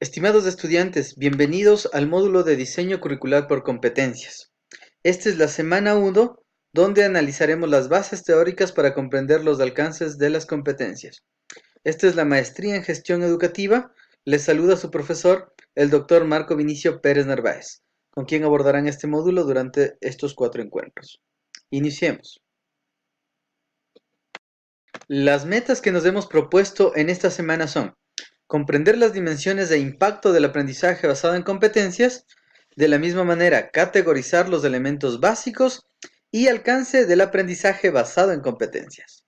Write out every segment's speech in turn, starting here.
Estimados estudiantes, bienvenidos al módulo de diseño curricular por competencias. Esta es la semana 1, donde analizaremos las bases teóricas para comprender los alcances de las competencias. Esta es la maestría en gestión educativa. Les saluda su profesor, el doctor Marco Vinicio Pérez Narváez, con quien abordarán este módulo durante estos 4 encuentros. Iniciemos. Las metas que nos hemos propuesto en esta semana son: comprender las dimensiones de impacto del aprendizaje basado en competencias, de la misma manera categorizar los elementos básicos y alcance del aprendizaje basado en competencias.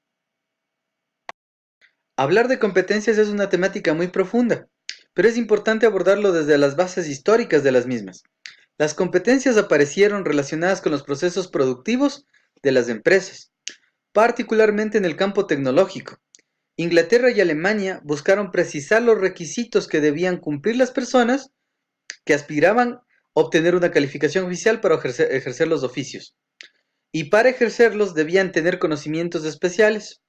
Hablar de competencias es una temática muy profunda, pero es importante abordarlo desde las bases históricas de las mismas. Las competencias aparecieron relacionadas con los procesos productivos de las empresas, particularmente en el campo tecnológico. Inglaterra y Alemania buscaron precisar los requisitos que debían cumplir las personas que aspiraban a obtener una calificación oficial para ejercer los oficios. Y para ejercerlos debían tener conocimientos especiales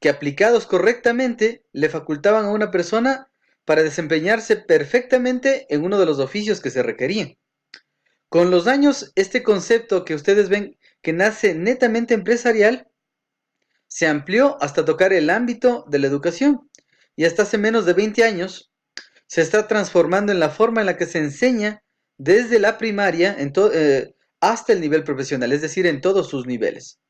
que, aplicados correctamente, le facultaban a una persona para desempeñarse perfectamente en uno de los oficios que se requerían. Con los años, este concepto que ustedes ven, que nace netamente empresarial, se amplió hasta tocar el ámbito de la educación, y hasta hace menos de 20 años se está transformando en la forma en la que se enseña desde la primaria hasta el nivel profesional, es decir, en todos sus niveles.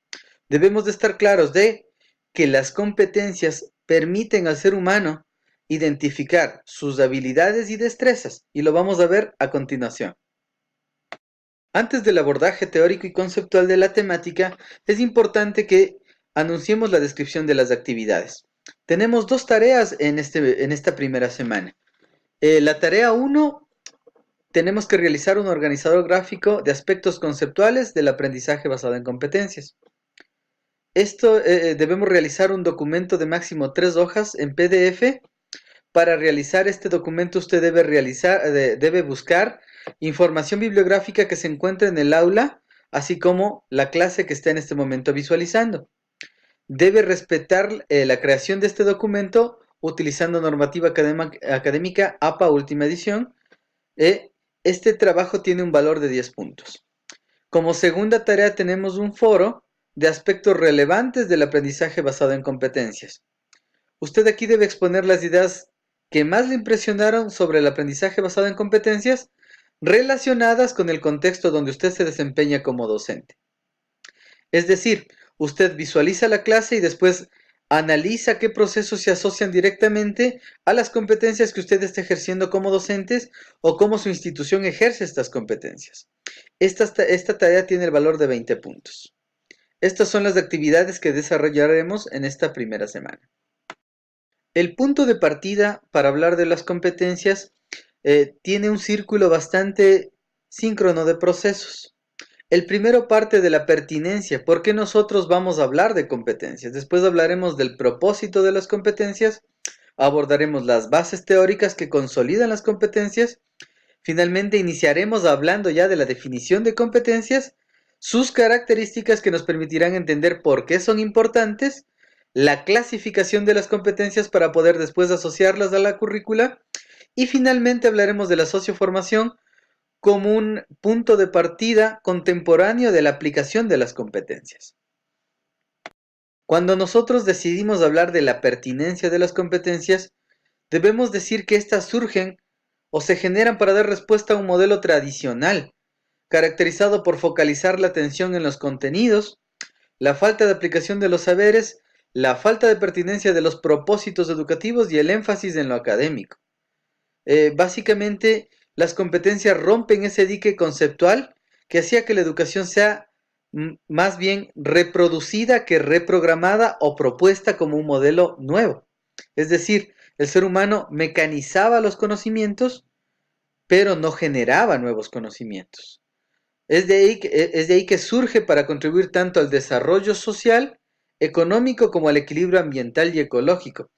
Debemos de estar claros de que las competencias permiten al ser humano identificar sus habilidades y destrezas, y lo vamos a ver a continuación. Antes del abordaje teórico y conceptual de la temática, es importante que anunciemos la descripción de las actividades. Tenemos 2 tareas en esta primera semana. La tarea 1, tenemos que realizar un organizador gráfico de aspectos conceptuales del aprendizaje basado en competencias. Debemos realizar un documento de máximo 3 hojas en PDF. Para realizar este documento usted debe buscar información bibliográfica que se encuentre en el aula, así como la clase que está en este momento visualizando. Debe respetar la creación de este documento utilizando normativa académica APA última edición. Este trabajo tiene un valor de 10 puntos. Como segunda tarea tenemos un foro de aspectos relevantes del aprendizaje basado en competencias. Usted aquí debe exponer las ideas que más le impresionaron sobre el aprendizaje basado en competencias relacionadas con el contexto donde usted se desempeña como docente. Es decir, usted visualiza la clase y después analiza qué procesos se asocian directamente a las competencias que usted está ejerciendo como docentes o cómo su institución ejerce estas competencias. Esta tarea tiene el valor de 20 puntos. Estas son las actividades que desarrollaremos en esta primera semana. El punto de partida para hablar de las competencias tiene un círculo bastante síncrono de procesos. El primero parte de la pertinencia. ¿Por qué nosotros vamos a hablar de competencias? Después hablaremos del propósito de las competencias, abordaremos las bases teóricas que consolidan las competencias. Finalmente iniciaremos hablando ya de la definición de competencias, sus características que nos permitirán entender por qué son importantes, la clasificación de las competencias para poder después asociarlas a la currícula, y finalmente hablaremos de la socioformación como un punto de partida contemporáneo de la aplicación de las competencias. Cuando nosotros decidimos hablar de la pertinencia de las competencias, debemos decir que éstas surgen o se generan para dar respuesta a un modelo tradicional, caracterizado por focalizar la atención en los contenidos, la falta de aplicación de los saberes, la falta de pertinencia de los propósitos educativos y el énfasis en lo académico. Básicamente, las competencias rompen ese dique conceptual que hacía que la educación sea más bien reproducida que reprogramada o propuesta como un modelo nuevo. Es decir, el ser humano mecanizaba los conocimientos, pero no generaba nuevos conocimientos. Es de ahí que surge para contribuir tanto al desarrollo social, económico, como al equilibrio ambiental y ecológico.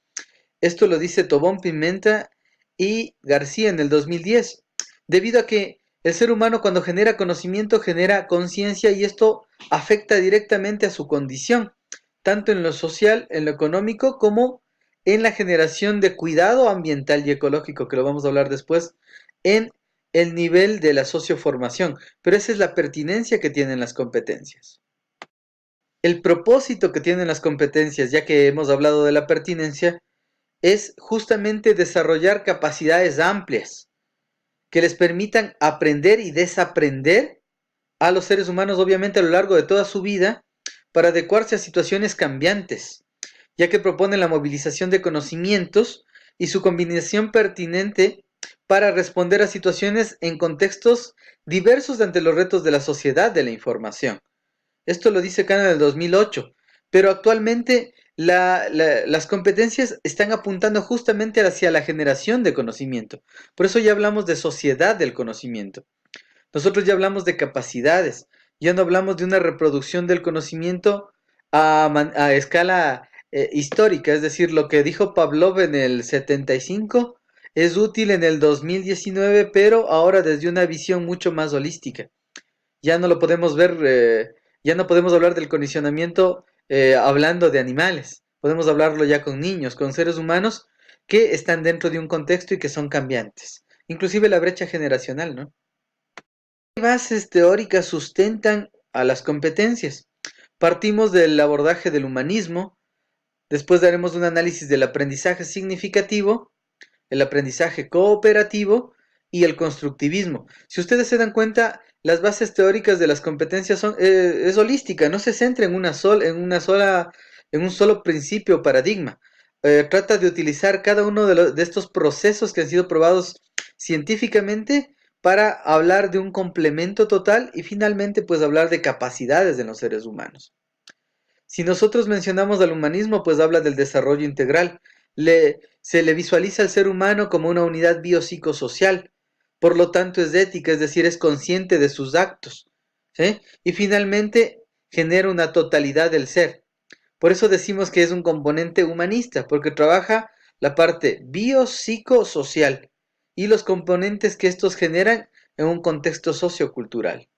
Esto lo dice Tobón Pimenta y García en el 2010, debido a que el ser humano, cuando genera conocimiento, genera conciencia, y esto afecta directamente a su condición, tanto en lo social, en lo económico, como en la generación de cuidado ambiental y ecológico, que lo vamos a hablar después, en el nivel de la socioformación. Pero esa es la pertinencia que tienen las competencias. El propósito que tienen las competencias, ya que hemos hablado de la pertinencia, es justamente desarrollar capacidades amplias que les permitan aprender y desaprender a los seres humanos, obviamente, a lo largo de toda su vida, para adecuarse a situaciones cambiantes, ya que proponen la movilización de conocimientos y su combinación pertinente para responder a situaciones en contextos diversos ante los retos de la sociedad de la información. Esto lo dice Khan en el 2008, pero actualmente las competencias están apuntando justamente hacia la generación de conocimiento. Por eso ya hablamos de sociedad del conocimiento. Nosotros ya hablamos de capacidades, ya no hablamos de una reproducción del conocimiento a escala histórica, es decir, lo que dijo Pavlov en el 75 es útil en el 2019, pero ahora desde una visión mucho más holística. Ya no lo podemos ver, ya no podemos hablar del condicionamiento hablando de animales, podemos hablarlo ya con niños, con seres humanos que están dentro de un contexto y que son cambiantes. Inclusive la brecha generacional, ¿no? ¿Qué bases teóricas sustentan a las competencias? Partimos del abordaje del humanismo, después daremos un análisis del aprendizaje significativo, el aprendizaje cooperativo y el constructivismo. Si ustedes se dan cuenta, las bases teóricas de las competencias es holística, no se centra en en un solo principio o paradigma. Trata de utilizar cada uno de estos procesos que han sido probados científicamente para hablar de un complemento total y finalmente pues hablar de capacidades de los seres humanos. Si nosotros mencionamos al humanismo, pues habla del desarrollo integral. Se le visualiza al ser humano como una unidad biopsicosocial, por lo tanto es ética, es decir, es consciente de sus actos, ¿sí? Y finalmente genera una totalidad del ser. Por eso decimos que es un componente humanista, porque trabaja la parte biopsicosocial y los componentes que estos generan en un contexto sociocultural.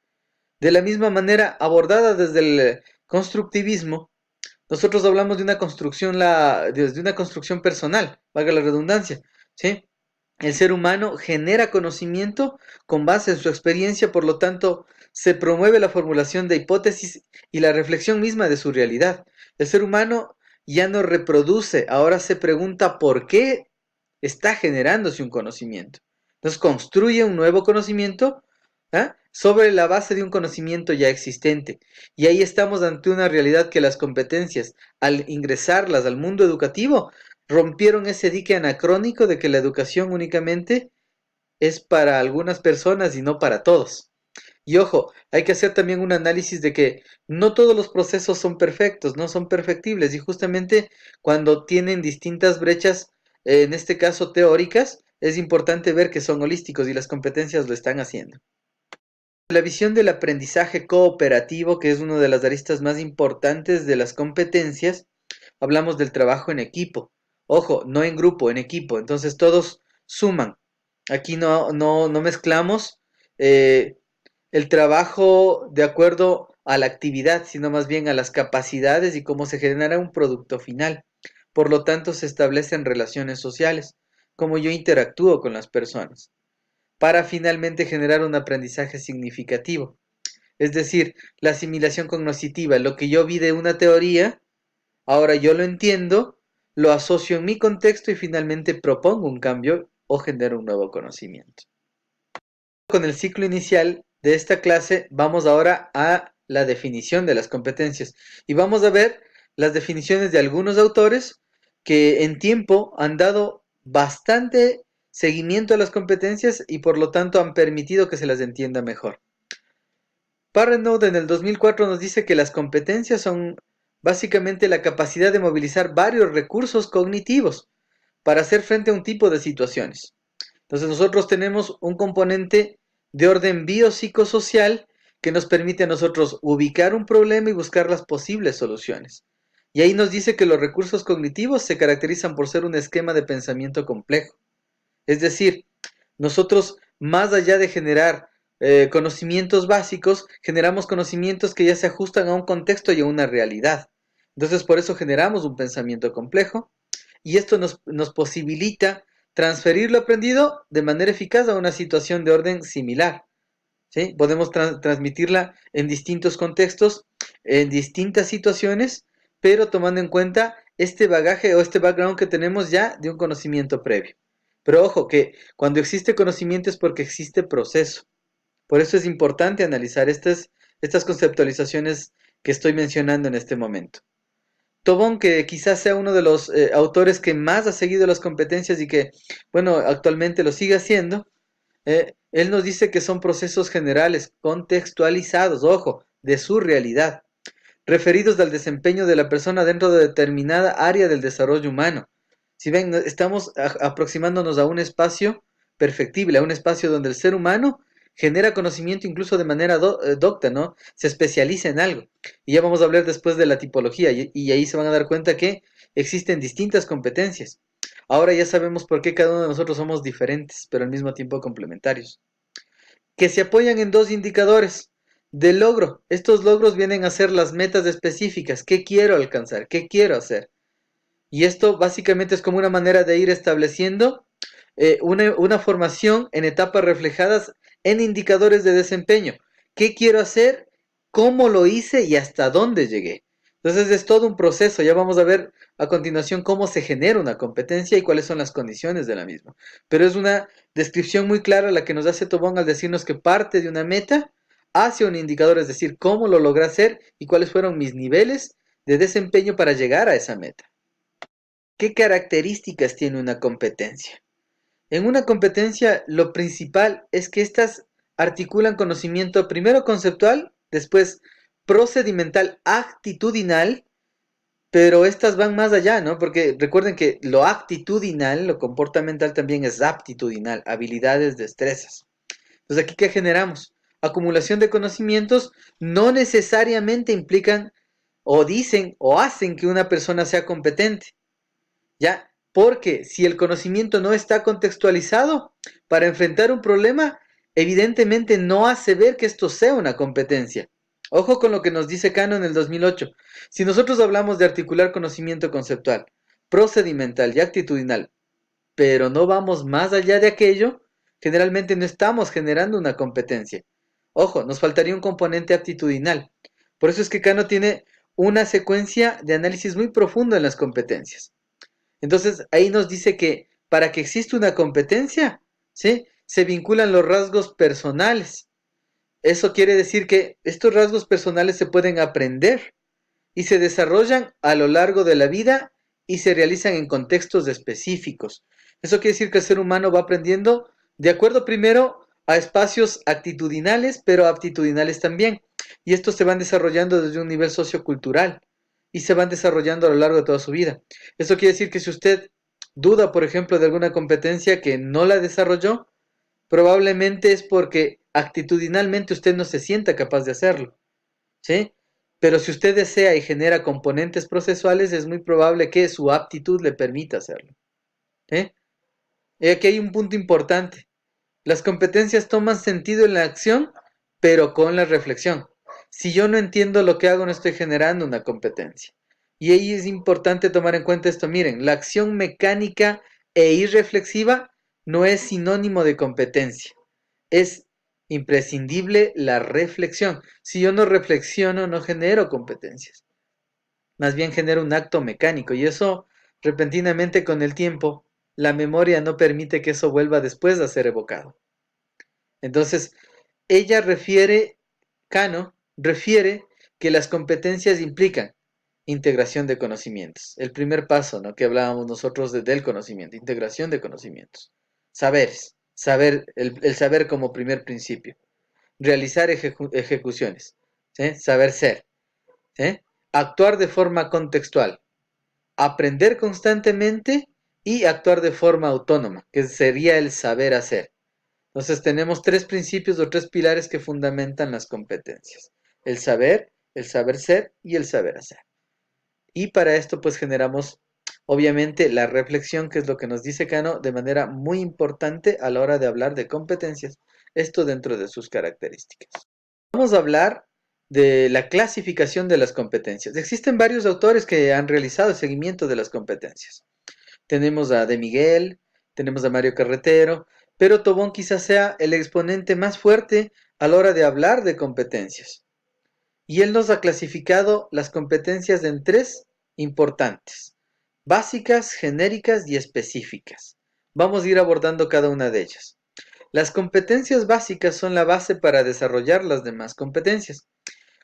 De la misma manera, abordada desde el constructivismo, nosotros hablamos de una construcción, desde una construcción personal, valga la redundancia, ¿sí? El ser humano genera conocimiento con base en su experiencia, por lo tanto, se promueve la formulación de hipótesis y la reflexión misma de su realidad. El ser humano ya no reproduce, ahora se pregunta por qué está generándose un conocimiento. Entonces construye un nuevo conocimiento, ¿ah?, sobre la base de un conocimiento ya existente. Y ahí estamos ante una realidad que las competencias, al ingresarlas al mundo educativo, rompieron ese dique anacrónico de que la educación únicamente es para algunas personas y no para todos. Y ojo, hay que hacer también un análisis de que no todos los procesos son perfectos, no son perfectibles, y justamente cuando tienen distintas brechas, en este caso teóricas, es importante ver que son holísticos y las competencias lo están haciendo. La visión del aprendizaje cooperativo, que es una de las aristas más importantes de las competencias, hablamos del trabajo en equipo. Ojo, no en grupo, en equipo. Entonces todos suman. Aquí no mezclamos el trabajo de acuerdo a la actividad, sino más bien a las capacidades y cómo se genera un producto final. Por lo tanto, se establecen relaciones sociales, cómo yo interactúo con las personas, para finalmente generar un aprendizaje significativo. Es decir, la asimilación cognitiva, lo que yo vi de una teoría, ahora yo lo entiendo, lo asocio en mi contexto y finalmente propongo un cambio o genero un nuevo conocimiento. Con el ciclo inicial de esta clase vamos ahora a la definición de las competencias y vamos a ver las definiciones de algunos autores que en tiempo han dado bastante seguimiento a las competencias y por lo tanto han permitido que se las entienda mejor. Parnod en el 2004 nos dice que las competencias son básicamente la capacidad de movilizar varios recursos cognitivos para hacer frente a un tipo de situaciones. Entonces nosotros tenemos un componente de orden biopsicosocial que nos permite a nosotros ubicar un problema y buscar las posibles soluciones. Y ahí nos dice que los recursos cognitivos se caracterizan por ser un esquema de pensamiento complejo. Es decir, nosotros, más allá de generar conocimientos básicos, generamos conocimientos que ya se ajustan a un contexto y a una realidad. Entonces, por eso generamos un pensamiento complejo y esto nos posibilita transferir lo aprendido de manera eficaz a una situación de orden similar. ¿Sí? Podemos transmitirla en distintos contextos, en distintas situaciones, pero tomando en cuenta este bagaje o este background que tenemos ya de un conocimiento previo. Pero ojo, que cuando existe conocimiento es porque existe proceso. Por eso es importante analizar estas conceptualizaciones que estoy mencionando en este momento. Tobón, que quizás sea uno de los autores que más ha seguido las competencias y que, bueno, actualmente lo sigue haciendo, él nos dice que son procesos generales, contextualizados, ojo, de su realidad, referidos al desempeño de la persona dentro de determinada área del desarrollo humano. Si ven, estamos aproximándonos a un espacio perfectible, a un espacio donde el ser humano genera conocimiento incluso de manera docta, ¿no? Se especializa en algo. Y ya vamos a hablar después de la tipología y ahí se van a dar cuenta que existen distintas competencias. Ahora ya sabemos por qué cada uno de nosotros somos diferentes, pero al mismo tiempo complementarios, que se apoyan en dos indicadores de logro. Estos logros vienen a ser las metas específicas. ¿Qué quiero alcanzar? ¿Qué quiero hacer? Y esto básicamente es como una manera de ir estableciendo una formación en etapas reflejadas en indicadores de desempeño. ¿Qué quiero hacer? ¿Cómo lo hice? ¿Y hasta dónde llegué? Entonces es todo un proceso. Ya vamos a ver a continuación cómo se genera una competencia y cuáles son las condiciones de la misma. Pero es una descripción muy clara la que nos hace Tobón al decirnos que parte de una meta hacia un indicador, es decir, cómo lo logré hacer y cuáles fueron mis niveles de desempeño para llegar a esa meta. ¿Qué características tiene una competencia? En una competencia lo principal es que éstas articulan conocimiento primero conceptual, después procedimental, actitudinal, pero estas van más allá, ¿no? Porque recuerden que lo actitudinal, lo comportamental también es aptitudinal, habilidades, destrezas. Entonces, ¿aquí qué generamos? Acumulación de conocimientos no necesariamente implican o dicen o hacen que una persona sea competente. ¿Ya? Porque si el conocimiento no está contextualizado para enfrentar un problema, evidentemente no hace ver que esto sea una competencia. Ojo con lo que nos dice Cano en el 2008. Si nosotros hablamos de articular conocimiento conceptual, procedimental y actitudinal, pero no vamos más allá de aquello, generalmente no estamos generando una competencia. Ojo, nos faltaría un componente aptitudinal. Por eso es que Cano tiene una secuencia de análisis muy profundo en las competencias. Entonces, ahí nos dice que para que exista una competencia, ¿sí? Se vinculan los rasgos personales. Eso quiere decir que estos rasgos personales se pueden aprender y se desarrollan a lo largo de la vida y se realizan en contextos específicos. Eso quiere decir que el ser humano va aprendiendo de acuerdo primero a espacios actitudinales, pero aptitudinales también. Y estos se van desarrollando desde un nivel sociocultural y se van desarrollando a lo largo de toda su vida. Eso quiere decir que si usted duda, por ejemplo, de alguna competencia que no la desarrolló, probablemente es porque actitudinalmente usted no se sienta capaz de hacerlo, ¿sí? Pero si usted desea y genera componentes procesuales, es muy probable que su aptitud le permita hacerlo, ¿sí? Y aquí hay un punto importante. Las competencias toman sentido en la acción, pero con la reflexión. Si yo no entiendo lo que hago, no estoy generando una competencia. Y ahí es importante tomar en cuenta esto. Miren, la acción mecánica e irreflexiva no es sinónimo de competencia. Es imprescindible la reflexión. Si yo no reflexiono, no genero competencias. Más bien genero un acto mecánico. Y eso, repentinamente con el tiempo, la memoria no permite que eso vuelva después a ser evocado. Entonces, ella refiere, Cano, refiere que las competencias implican integración de conocimientos. El primer paso, ¿no? Que hablábamos nosotros del conocimiento, integración de conocimientos. Saberes, el saber como primer principio. Realizar ejecuciones, ¿sí? Saber ser, ¿sí? Actuar de forma contextual. Aprender constantemente y actuar de forma autónoma, que sería el saber hacer. Entonces tenemos tres principios o tres pilares que fundamentan las competencias. El saber ser y el saber hacer. Y para esto pues generamos obviamente la reflexión, que es lo que nos dice Cano de manera muy importante a la hora de hablar de competencias. Esto dentro de sus características. Vamos a hablar de la clasificación de las competencias. Existen varios autores que han realizado el seguimiento de las competencias. tenemos a De Miguel, tenemos a Mario Carretero, pero Tobón quizás sea el exponente más fuerte a la hora de hablar de competencias. Y él nos ha clasificado las competencias en tres importantes: básicas, genéricas y específicas. Vamos a ir abordando cada una de ellas. Las competencias básicas son la base para desarrollar las demás competencias.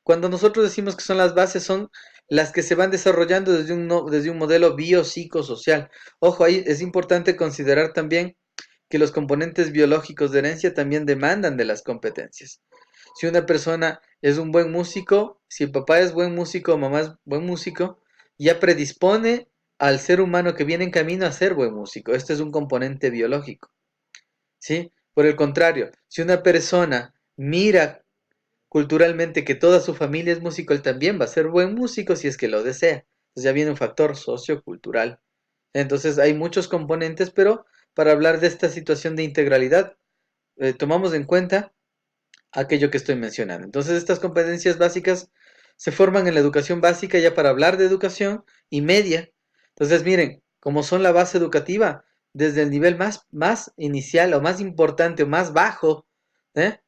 Cuando nosotros decimos que son las bases, son las que se van desarrollando desde un modelo biopsicosocial. Ojo, ahí es importante considerar también que los componentes biológicos de herencia también demandan de las competencias. Si una persona es un buen músico, si el papá es buen músico o mamá es buen músico, ya predispone al ser humano que viene en camino a ser buen músico. Este es un componente biológico, ¿sí? Por el contrario, si una persona mira culturalmente que toda su familia es músico, él también va a ser buen músico si es que lo desea. Entonces ya viene un factor sociocultural. Entonces hay muchos componentes, pero para hablar de esta situación de integralidad, tomamos en cuenta aquello que estoy mencionando. Entonces estas competencias básicas se forman en la educación básica ya para hablar de educación y media. Entonces miren, como son la base educativa, desde el nivel más inicial o más importante o más bajo, ¿eh?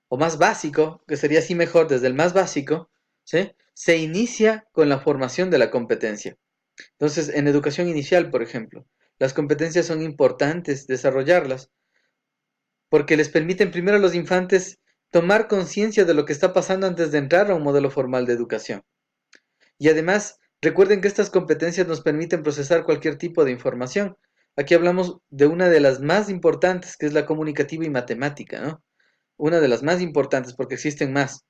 O más básico, que sería así mejor, desde el más básico, ¿sí? Se inicia con la formación de la competencia. Entonces, en educación inicial, por ejemplo, las competencias son importantes desarrollarlas porque les permiten primero a los infantes tomar conciencia de lo que está pasando antes de entrar a un modelo formal de educación. Y además, recuerden que estas competencias nos permiten procesar cualquier tipo de información. Aquí hablamos de una de las más importantes, que es la comunicativa y matemática, ¿no? Una de las más importantes, porque existen más.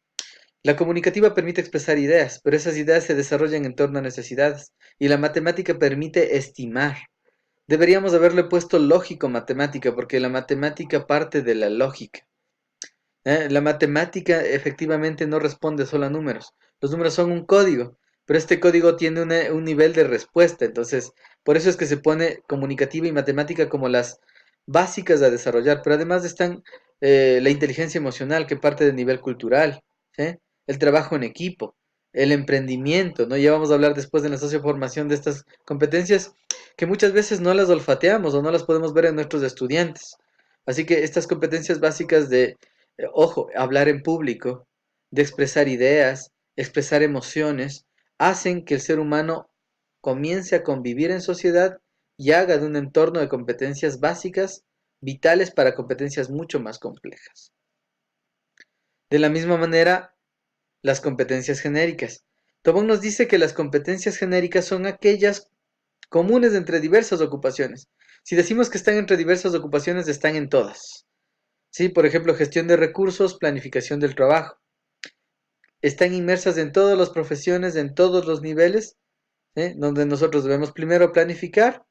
La comunicativa permite expresar ideas, pero esas ideas se desarrollan en torno a necesidades, y la matemática permite estimar. Deberíamos haberle puesto lógico-matemática, porque la matemática parte de la lógica. La matemática efectivamente no responde solo a números. Los números son un código, pero este código tiene un nivel de respuesta. Entonces, por eso es que se pone comunicativa y matemática como las básicas a desarrollar. Pero además están la inteligencia emocional, que parte del nivel cultural, ¿sí? El trabajo en equipo, el emprendimiento, ¿no? Ya vamos a hablar después de la socioformación de estas competencias que muchas veces no las olfateamos o no las podemos ver en nuestros estudiantes. Así que estas competencias básicas de ojo, hablar en público, de expresar ideas, expresar emociones, hacen que el ser humano comience a convivir en sociedad y haga de un entorno de competencias básicas vitales para competencias mucho más complejas. De la misma manera, las competencias genéricas. Tobón nos dice que las competencias genéricas son aquellas comunes entre diversas ocupaciones. Si decimos que están entre diversas ocupaciones, están en todas. Sí, por ejemplo, gestión de recursos, planificación del trabajo. Están inmersas en todas las profesiones, en todos los niveles, donde nosotros debemos primero planificar,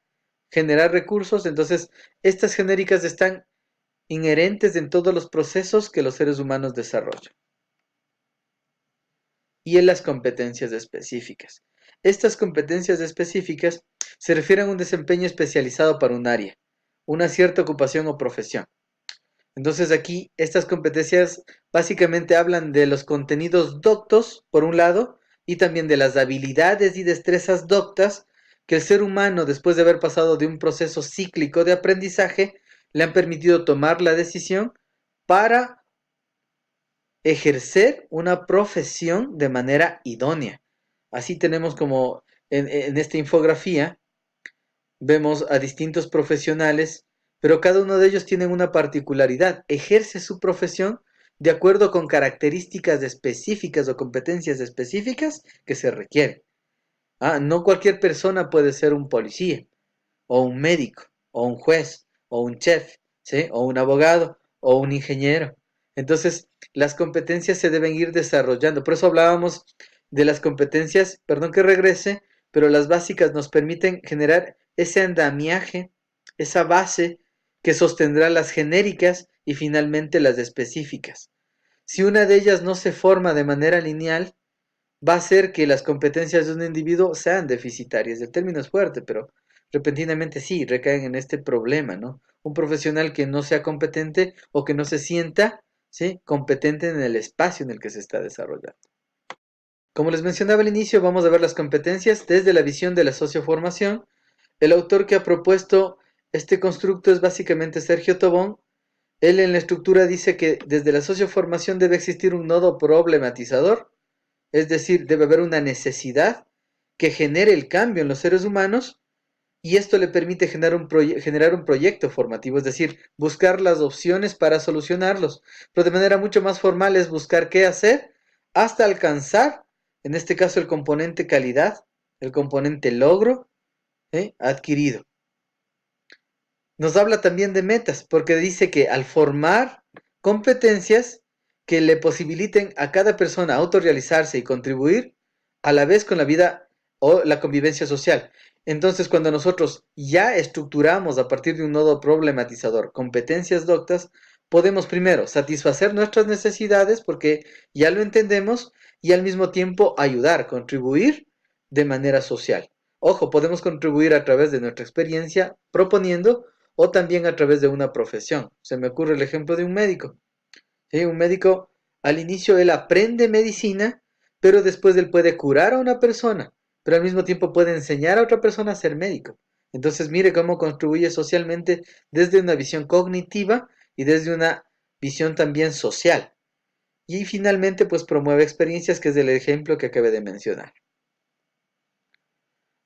generar recursos. Entonces, estas genéricas están inherentes en todos los procesos que los seres humanos desarrollan. Y en las competencias específicas. Estas competencias específicas se refieren a un desempeño especializado para un área, una cierta ocupación o profesión. Entonces aquí estas competencias básicamente hablan de los contenidos doctos, por un lado, y también de las habilidades y destrezas doctas que el ser humano, después de haber pasado de un proceso cíclico de aprendizaje, le han permitido tomar la decisión para ejercer una profesión de manera idónea. Así tenemos como en esta infografía, vemos a distintos profesionales, pero cada uno de ellos tiene una particularidad. Ejerce su profesión de acuerdo con características específicas o competencias específicas que se requieren. No cualquier persona puede ser un policía, o un médico, o un juez, o un chef, ¿sí? O un abogado, o un ingeniero. Entonces, las competencias se deben ir desarrollando. Por eso hablábamos de las competencias, perdón que regrese, pero las básicas nos permiten generar ese andamiaje, esa base que sostendrá las genéricas y finalmente las específicas. Si una de ellas no se forma de manera lineal, va a hacer que las competencias de un individuo sean deficitarias. El término es fuerte, pero repentinamente sí, recaen en este problema, ¿no? Un profesional que no sea competente o que no se sienta, ¿sí?, competente en el espacio en el que se está desarrollando. Como les mencionaba al inicio, vamos a ver las competencias desde la visión de la socioformación. El autor que ha propuesto este constructo es básicamente Sergio Tobón. Él en la estructura dice que desde la socioformación debe existir un nodo problematizador, es decir, debe haber una necesidad que genere el cambio en los seres humanos y esto le permite generar un proyecto formativo, es decir, buscar las opciones para solucionarlos. Pero de manera mucho más formal es buscar qué hacer hasta alcanzar, en este caso, el componente calidad, el componente logro adquirido. Nos habla también de metas, porque dice que al formar competencias que le posibiliten a cada persona autorrealizarse y contribuir a la vez con la vida o la convivencia social. Entonces, cuando nosotros ya estructuramos a partir de un nodo problematizador competencias doctas, podemos primero satisfacer nuestras necesidades porque ya lo entendemos y al mismo tiempo ayudar, contribuir de manera social. Ojo, podemos contribuir a través de nuestra experiencia proponiendo o también a través de una profesión. Se me ocurre el ejemplo de un médico. ¿Sí? Un médico, al inicio él aprende medicina, pero después él puede curar a una persona, pero al mismo tiempo puede enseñar a otra persona a ser médico. Entonces mire cómo contribuye socialmente desde una visión cognitiva y desde una visión también social. Y finalmente pues promueve experiencias, que es el ejemplo que acabé de mencionar.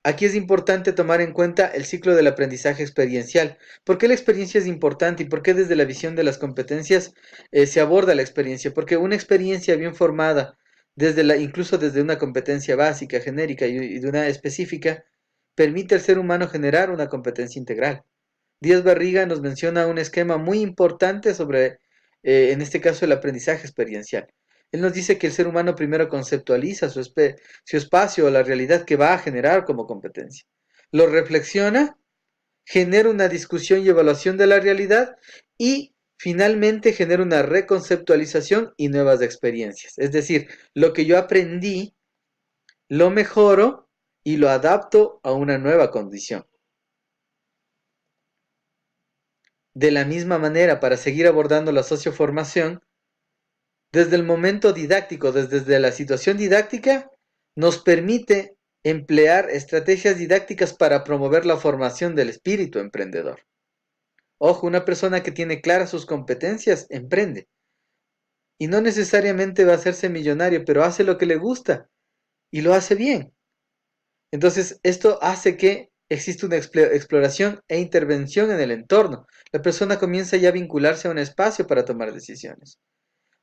Aquí es importante tomar en cuenta el ciclo del aprendizaje experiencial. ¿Por qué la experiencia es importante y por qué desde la visión de las competencias se aborda la experiencia? Porque una experiencia bien formada, incluso desde una competencia básica, genérica y de una específica, permite al ser humano generar una competencia integral. Díaz Barriga nos menciona un esquema muy importante sobre, en este caso, el aprendizaje experiencial. Él nos dice que el ser humano primero conceptualiza su espacio o la realidad que va a generar como competencia. Lo reflexiona, genera una discusión y evaluación de la realidad y finalmente genera una reconceptualización y nuevas experiencias. Es decir, lo que yo aprendí, lo mejoro y lo adapto a una nueva condición. De la misma manera, para seguir abordando la socioformación, desde el momento didáctico, desde la situación didáctica, nos permite emplear estrategias didácticas para promover la formación del espíritu emprendedor. Ojo, una persona que tiene claras sus competencias, emprende. Y no necesariamente va a hacerse millonario, pero hace lo que le gusta y lo hace bien. Entonces, esto hace que exista una exploración e intervención en el entorno. La persona comienza ya a vincularse a un espacio para tomar decisiones.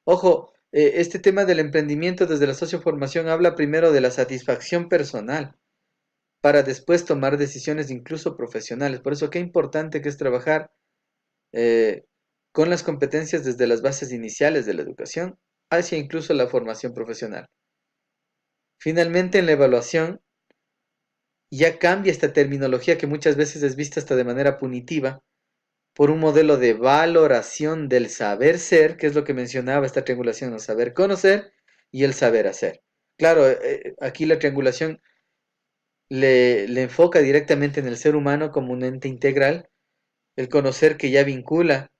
Ojo, este tema del emprendimiento desde la socioformación habla primero de la satisfacción personal para después tomar decisiones incluso profesionales. Por eso qué importante que es trabajar eh, con las competencias desde las bases iniciales de la educación hacia incluso la formación profesional. Finalmente, en la evaluación ya cambia esta terminología que muchas veces es vista hasta de manera punitiva por un modelo de valoración del saber ser, que es lo que mencionaba esta triangulación, el saber conocer y el saber hacer. Claro, aquí la triangulación le enfoca directamente en el ser humano como un ente integral, el conocer que ya vincula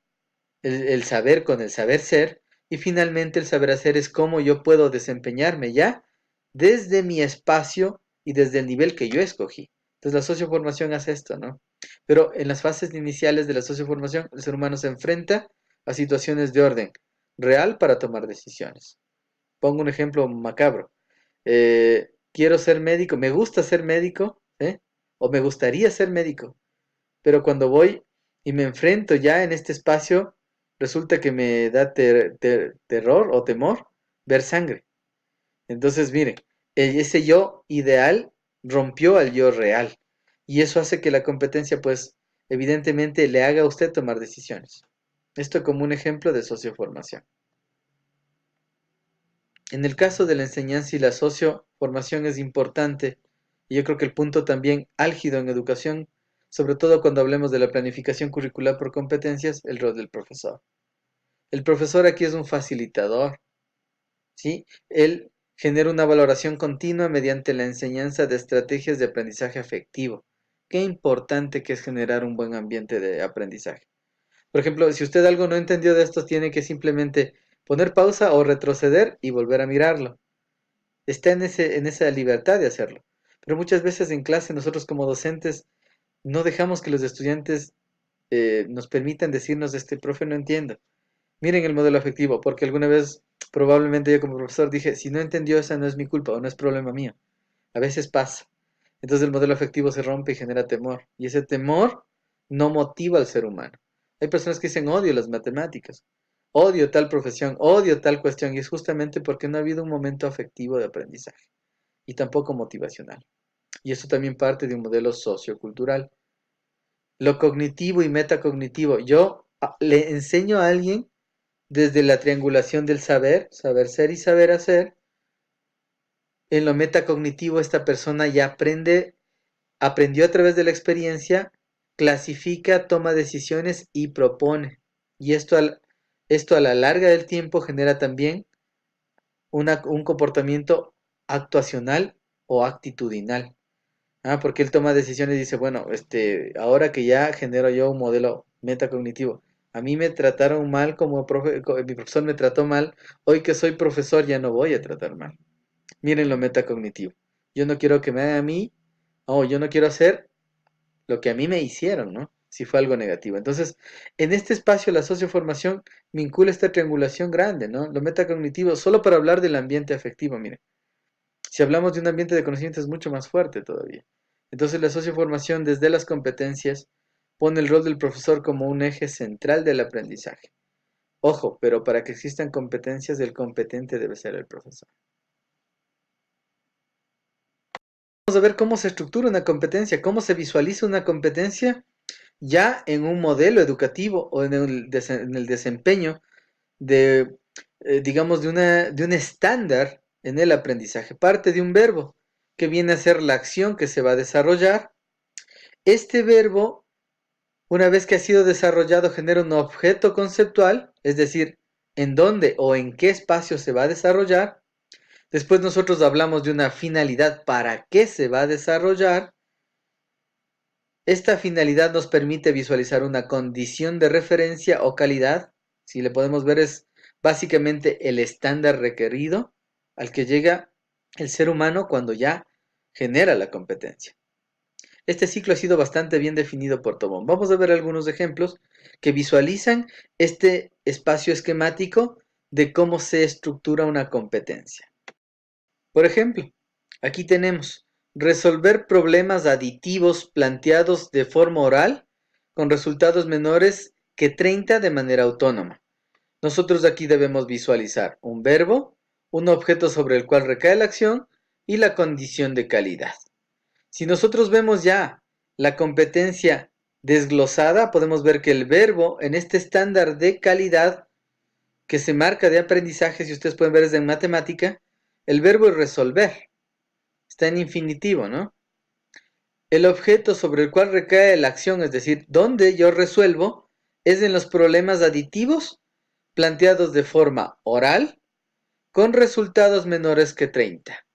el saber con el saber ser, y finalmente el saber hacer es cómo yo puedo desempeñarme ya desde mi espacio y desde el nivel que yo escogí. Entonces la socioformación hace esto, ¿no? Pero en las fases iniciales de la socioformación, el ser humano se enfrenta a situaciones de orden real para tomar decisiones. Pongo un ejemplo macabro. Quiero ser médico, me gusta ser médico, ¿eh? O me gustaría ser médico, pero cuando voy y me enfrento ya en este espacio, resulta que me da terror o temor ver sangre. Entonces, miren, ese yo ideal rompió al yo real. Y eso hace que la competencia, pues, evidentemente le haga a usted tomar decisiones. Esto como un ejemplo de socioformación. En el caso de la enseñanza y la socioformación es importante, y yo creo que el punto también álgido en educación, sobre todo cuando hablemos de la planificación curricular por competencias, el rol del profesor. El profesor aquí es un facilitador, ¿sí? Él genera una valoración continua mediante la enseñanza de estrategias de aprendizaje afectivo. Qué importante que es generar un buen ambiente de aprendizaje. Por ejemplo, si usted algo no entendió de esto, tiene que simplemente poner pausa o retroceder y volver a mirarlo. Está en esa libertad de hacerlo. Pero muchas veces en clase nosotros como docentes no dejamos que los estudiantes nos permitan decirnos, profe, no entiendo. Miren el modelo afectivo, porque alguna vez probablemente yo como profesor dije, si no entendió, esa no es mi culpa o no es problema mío. A veces pasa. Entonces el modelo afectivo se rompe y genera temor. Y ese temor no motiva al ser humano. Hay personas que dicen odio las matemáticas, odio tal profesión, odio tal cuestión. Y es justamente porque no ha habido un momento afectivo de aprendizaje y tampoco motivacional. Y eso también parte de un modelo sociocultural. Lo cognitivo y metacognitivo. Yo le enseño a alguien desde la triangulación del saber, saber ser y saber hacer. En lo metacognitivo esta persona ya aprendió a través de la experiencia, clasifica, toma decisiones y propone. Y esto a la larga del tiempo genera también un comportamiento actuacional o actitudinal. Porque él toma decisiones y dice, bueno, ahora que ya genero yo un modelo metacognitivo, a mí me trataron mal como profe, mi profesor me trató mal, hoy que soy profesor ya no voy a tratar mal. Miren lo metacognitivo. Yo no quiero que me hagan a mí, yo no quiero hacer lo que a mí me hicieron, ¿no? Si fue algo negativo. Entonces, en este espacio la socioformación vincula esta triangulación grande, ¿no? Lo metacognitivo, solo para hablar del ambiente afectivo, miren. Si hablamos de un ambiente de conocimiento es mucho más fuerte todavía. Entonces, la socioformación desde las competencias pone el rol del profesor como un eje central del aprendizaje. Ojo, pero para que existan competencias, el competente debe ser el profesor. Vamos a ver cómo se estructura una competencia, cómo se visualiza una competencia ya en un modelo educativo o en el desempeño de, digamos, de un estándar en el aprendizaje. Parte de un verbo que viene a ser la acción que se va a desarrollar. Este verbo, una vez que ha sido desarrollado, genera un objeto conceptual, es decir, en dónde o en qué espacio se va a desarrollar. Después nosotros hablamos de una finalidad, para qué se va a desarrollar. Esta finalidad nos permite visualizar una condición de referencia o calidad. Si le podemos ver, es básicamente el estándar requerido al que llega el ser humano cuando ya genera la competencia. Este ciclo ha sido bastante bien definido por Tobón. Vamos a ver algunos ejemplos que visualizan este espacio esquemático de cómo se estructura una competencia. Por ejemplo, aquí tenemos resolver problemas aditivos planteados de forma oral con resultados menores que 30 de manera autónoma. Nosotros aquí debemos visualizar un verbo, un objeto sobre el cual recae la acción y la condición de calidad. Si nosotros vemos ya la competencia desglosada, podemos ver que el verbo en este estándar de calidad que se marca de aprendizaje, si ustedes pueden ver es en matemática, el verbo es resolver. Está en infinitivo, ¿no? El objeto sobre el cual recae la acción, es decir, donde yo resuelvo, es en los problemas aditivos planteados de forma oral con resultados menores que 30.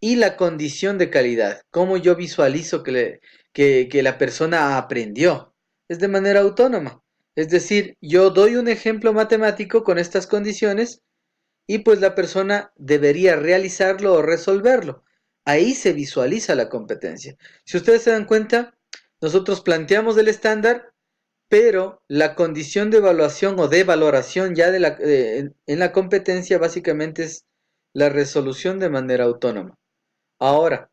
Y la condición de calidad, cómo yo visualizo que la persona aprendió, es de manera autónoma. Es decir, yo doy un ejemplo matemático con estas condiciones y pues la persona debería realizarlo o resolverlo. Ahí se visualiza la competencia. Si ustedes se dan cuenta, nosotros planteamos el estándar, pero la condición de evaluación o de valoración ya en la competencia básicamente es la resolución de manera autónoma. Ahora,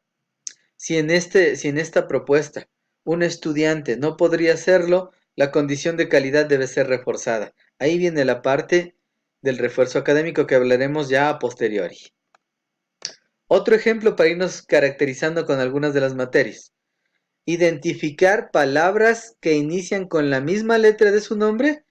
si en esta propuesta un estudiante no podría hacerlo, la condición de calidad debe ser reforzada. Ahí viene la parte del refuerzo académico que hablaremos ya a posteriori. Otro ejemplo para irnos caracterizando con algunas de las materias. Identificar palabras que inician con la misma letra de su nombre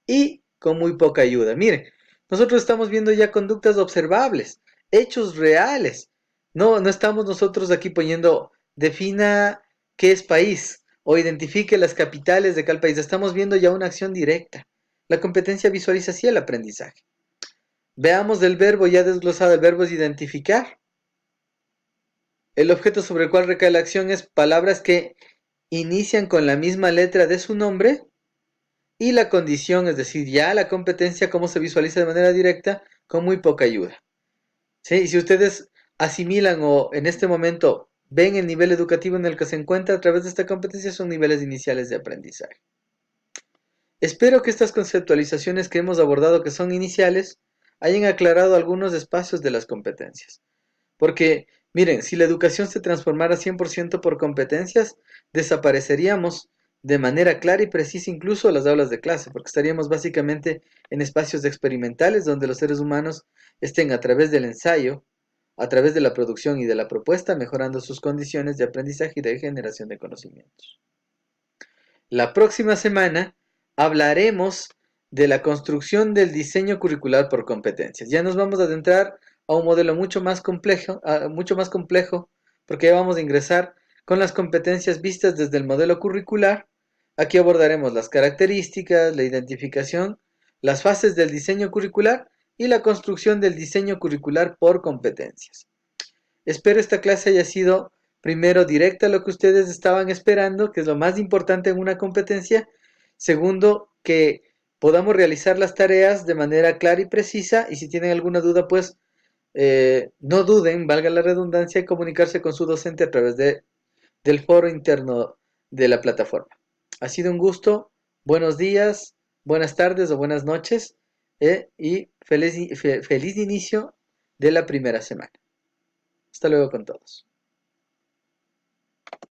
y con muy poca ayuda. Miren, nosotros estamos viendo ya conductas observables, hechos reales. No estamos nosotros aquí poniendo, defina qué es país o identifique las capitales de cada país. Estamos viendo ya una acción directa. La competencia visualiza así el aprendizaje. Veamos del verbo ya desglosado. El verbo es identificar. El objeto sobre el cual recae la acción es palabras que inician con la misma letra de su nombre. Y la condición, es decir, ya la competencia, cómo se visualiza de manera directa, con muy poca ayuda. ¿Sí? Y si ustedes asimilan o en este momento ven el nivel educativo en el que se encuentra a través de esta competencia son niveles iniciales de aprendizaje. Espero que estas conceptualizaciones que hemos abordado, que son iniciales, hayan aclarado algunos espacios de las competencias. Porque, miren, si la educación se transformara 100% por competencias, desapareceríamos de manera clara y precisa incluso las aulas de clase, porque estaríamos básicamente en espacios experimentales donde los seres humanos estén a través del ensayo, a través de la producción y de la propuesta, mejorando sus condiciones de aprendizaje y de generación de conocimientos. La próxima semana hablaremos de la construcción del diseño curricular por competencias. Ya nos vamos a adentrar a un modelo mucho más complejo, porque ya vamos a ingresar con las competencias vistas desde el modelo curricular. Aquí abordaremos las características, la identificación, las fases del diseño curricular y la construcción del diseño curricular por competencias. Espero esta clase haya sido, primero, directa a lo que ustedes estaban esperando, que es lo más importante en una competencia. Segundo, que podamos realizar las tareas de manera clara y precisa. Y si tienen alguna duda, pues no duden, valga la redundancia, en comunicarse con su docente a través del foro interno de la plataforma. Ha sido un gusto. Buenos días, buenas tardes o buenas noches. Y feliz inicio de la primera semana. Hasta luego con todos.